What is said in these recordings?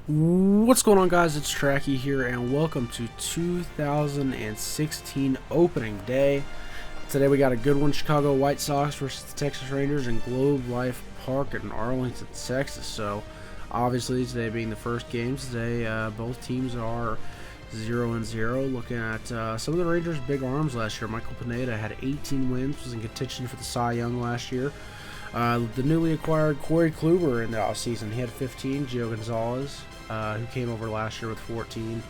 What's going on, guys? It's Tracky here, and welcome to 2016 opening day. Today we got a good one: Chicago White Sox versus the Texas Rangers in Globe Life Park in Arlington, Texas. So, obviously, today being the first game, today both teams are 0-0. Looking at some of the Rangers' big arms last year. Michael Pineda had 18 wins, was in contention for the Cy Young last year. The newly acquired Corey Kluber in the offseason, he had 15. Gio Gonzalez, who came over last year with 14,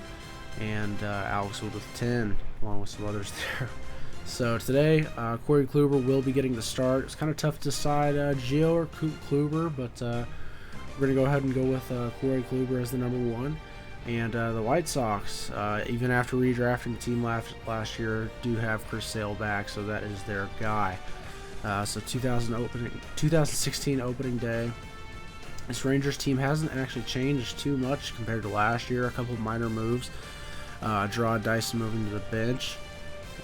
and Alex Wood with 10, along with some others there. So today, Corey Kluber will be getting the start. It's kind of tough to decide Gio or Kluber, but we're going to go ahead and go with Corey Kluber as the number one. And the White Sox, even after redrafting the team last year, do have Chris Sale back, so that is their guy. So 2016 opening day. This Rangers team hasn't actually changed too much compared to last year. A couple of minor moves. Draw Dyson moving to the bench,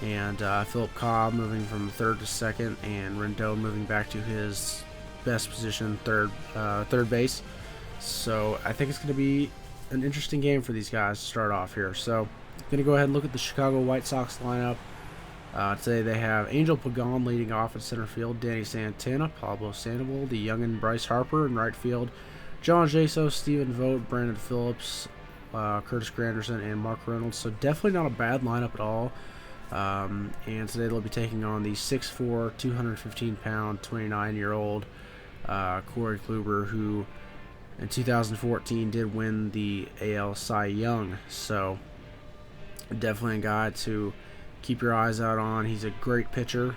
and Philip Cobb moving from third to second, and Rendon moving back to his best position, third base. So I think it's going to be an interesting game for these guys to start off here. So I'm going to go ahead and look at the Chicago White Sox lineup. Today they have Angel Pagan leading off at center field, Danny Santana, Pablo Sandoval, the youngin' Bryce Harper in right field, John Jaso, Stephen Vogt, Brandon Phillips, Curtis Granderson, and Mark Reynolds. So definitely not a bad lineup at all. And today they'll be taking on the 6'4", 215-pound, 29-year-old Corey Kluber, who in 2014 did win the AL Cy Young. So definitely a guy to keep your eyes out on. He's a great pitcher,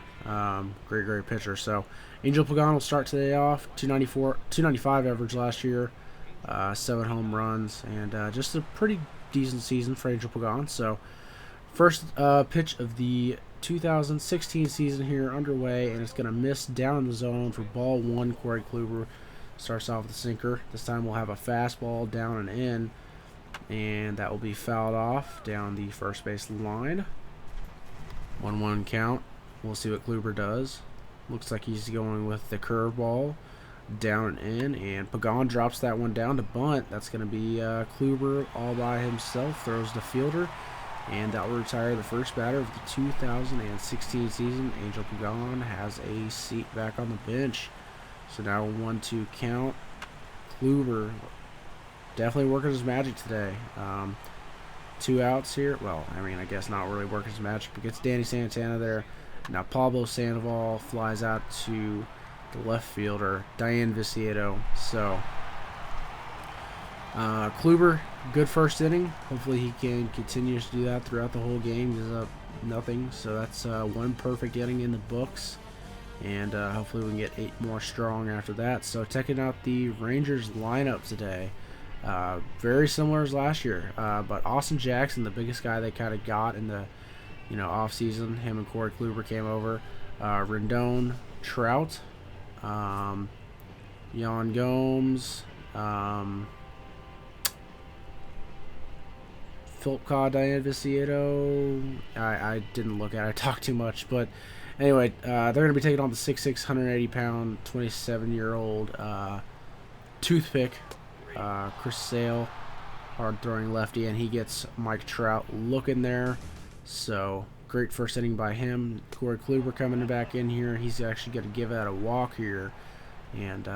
great pitcher. So Angel Pagan will start today off. 295 average last year, 7 home runs, and just a pretty decent season for Angel Pagan. So first pitch of the 2016 season here underway, and it's going to miss down in the zone for ball one. Corey Kluber starts off with a sinker. This time we'll have a fastball down and in, and that will be fouled off down the first base line. 1-1 count. We'll see what Kluber does. Looks like he's going with the curveball down and in, and Pagan drops that one down to bunt. That's going to be Kluber all by himself, throws the fielder, and that will retire the first batter of the 2016 season. Angel Pagan has a seat back on the bench. So now 1-2 count. Kluber definitely working his magic today. 2 outs here. Well, I mean, I guess not really working his magic, but gets Danny Santana there. Now Pablo Sandoval flies out to the left fielder, Diane Viciedo. So Kluber, good first inning. Hopefully he can continue to do that throughout the whole game. He's up nothing, so that's one perfect inning in the books. And hopefully we can get 8 more strong after that. So checking out the Rangers lineup today. Very similar as last year, but Austin Jackson, the biggest guy they kind of got in the off season. Him and Corey Kluber came over. Rendon, Trout, Yan Gomes, Philip Cobb, Diane Viciedo. I didn't look at it. I talked too much, but anyway, they're going to be taking on the 6'6", 180-pound, 27-year-old toothpick. Chris Sale, hard throwing lefty, and he gets Mike Trout looking there. So great first inning by him. Corey Kluber coming back in here. He's actually going to give out a walk here, and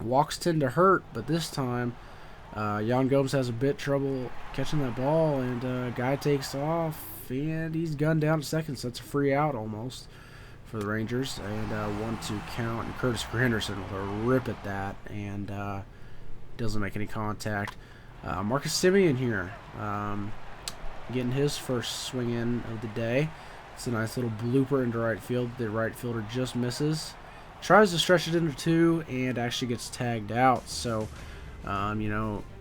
walks tend to hurt, but this time Yan Gomes has a bit trouble catching that ball, and guy takes off, and he's gunned down to second. So that's a free out almost for the Rangers, and 1-2 count, and Curtis Granderson with a rip at that, and doesn't make any contact. Marcus Semien here, getting his first swing in of the day. It's a nice little blooper into right field. The right fielder just misses, tries to stretch it into 2, and actually gets tagged out. So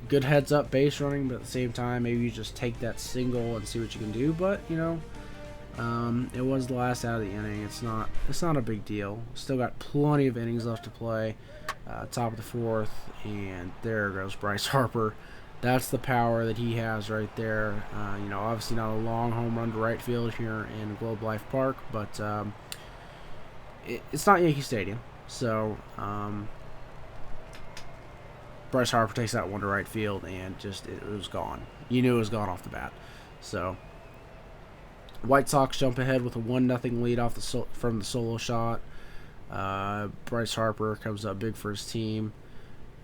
good heads up base running, but at the same time maybe you just take that single and see what you can do. But it was the last out of the inning. It's not a big deal. Still got plenty of innings left to play. Top of the 4th, and there goes Bryce Harper. That's the power that he has right there. Obviously not a long home run to right field here in Globe Life Park, but it's not Yankee Stadium, so Bryce Harper takes that one to right field, and just it was gone. You knew it was gone off the bat. So White Sox jump ahead with a 1-0 lead off from the solo shot. Bryce Harper comes up big for his team,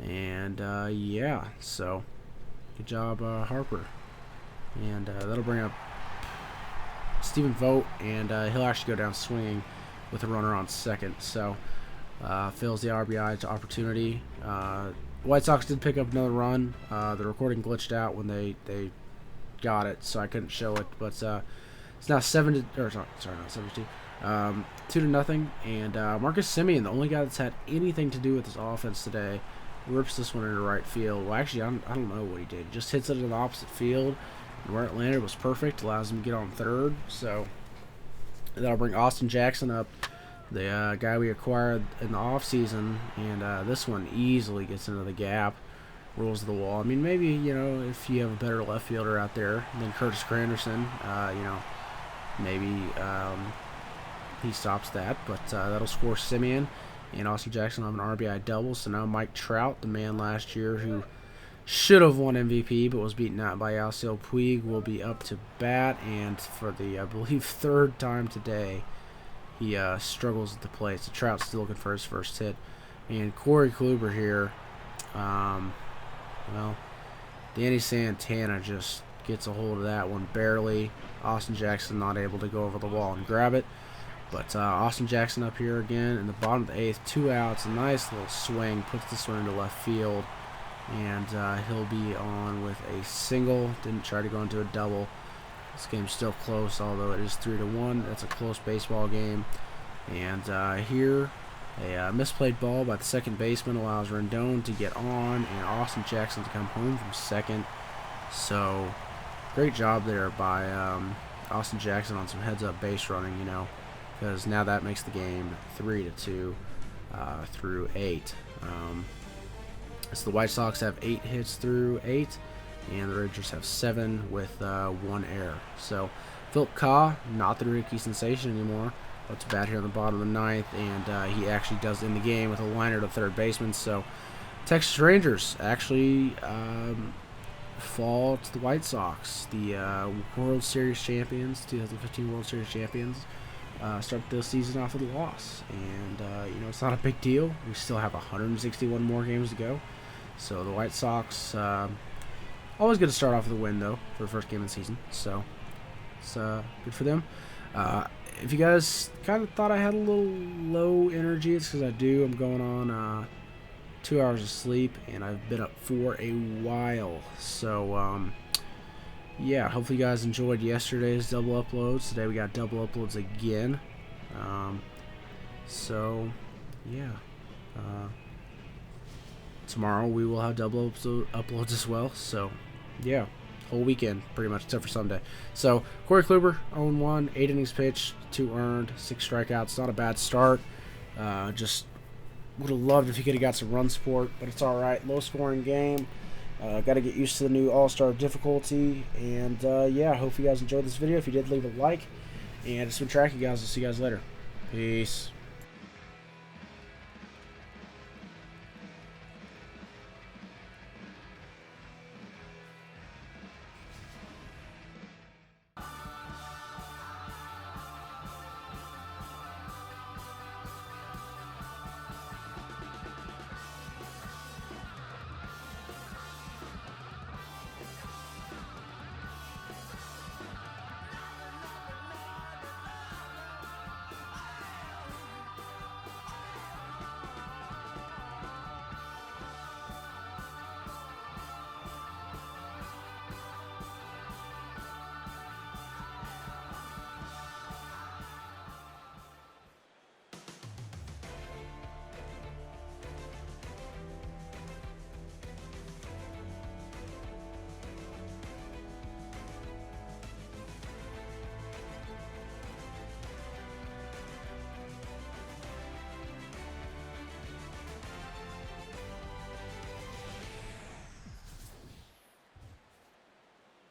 and yeah, so good job, Harper. And that'll bring up Stephen Vogt, and he'll actually go down swinging with a runner on second. So fills the RBI to opportunity. White Sox did pick up another run. The recording glitched out when they got it, so I couldn't show it. But it's now 7-2. 2-0, and Marcus Semien, the only guy that's had anything to do with this offense today, rips this one into right field. Well, actually, I don't know what he did. He just hits it in the opposite field, and where it landed was perfect. Allows him to get on third. So that'll bring Austin Jackson up, the guy we acquired in the offseason, and this one easily gets into the gap, rolls to the wall. I mean, maybe, you know, if you have a better left fielder out there than Curtis Granderson, you know, maybe he stops that, but that'll score Semien, and Austin Jackson will have an RBI double. So now Mike Trout, the man last year who should have won MVP but was beaten out by Yasiel Puig, will be up to bat, and for the, I believe, third time today, he struggles at the plate. So Trout's still looking for his first hit. And Corey Kluber here, well, Danny Santana just gets a hold of that one barely. Austin Jackson not able to go over the wall and grab it. But Austin Jackson up here again in the bottom of the 8th, 2 outs, a nice little swing, puts this one into left field, and he'll be on with a single. Didn't try to go into a double. This game's still close, although it is 3-1. That's a close baseball game. And here, a misplayed ball by the second baseman allows Rendon to get on, and Austin Jackson to come home from second. So great job there by Austin Jackson on some heads-up base running, you know, because now that makes the game 3-2 through 8. So the White Sox have 8 hits through 8, and the Rangers have 7 with 1 error. So Philip Kaw, not the rookie sensation anymore, but to bat here in the bottom of the 9th, and he actually does end the game with a liner to third baseman. So Texas Rangers actually fall to the White Sox, the World Series champions, 2015 World Series champions. Start this season off with a loss, and you know, it's not a big deal. We still have 161 more games to go, so the White Sox always good to start off with a win though for the first game of the season, so it's good for them. If you guys kind of thought I had a little low energy, it's because I do. I'm going on 2 hours of sleep, and I've been up for a while, so yeah, hopefully you guys enjoyed yesterday's double uploads. Today we got double uploads again. So, yeah. Tomorrow we will have double uploads as well. So, yeah. Whole weekend, pretty much, except for Sunday. So, Corey Kluber, 0-1, 8 innings pitched, 2 earned, 6 strikeouts. Not a bad start. Just would have loved if he could have got some run support, but it's all right. Low-scoring game. Got to get used to the new All-Star difficulty, and yeah, I hope you guys enjoyed this video. If you did, leave a like, and it's been Tracky, guys. I'll see you guys later. Peace.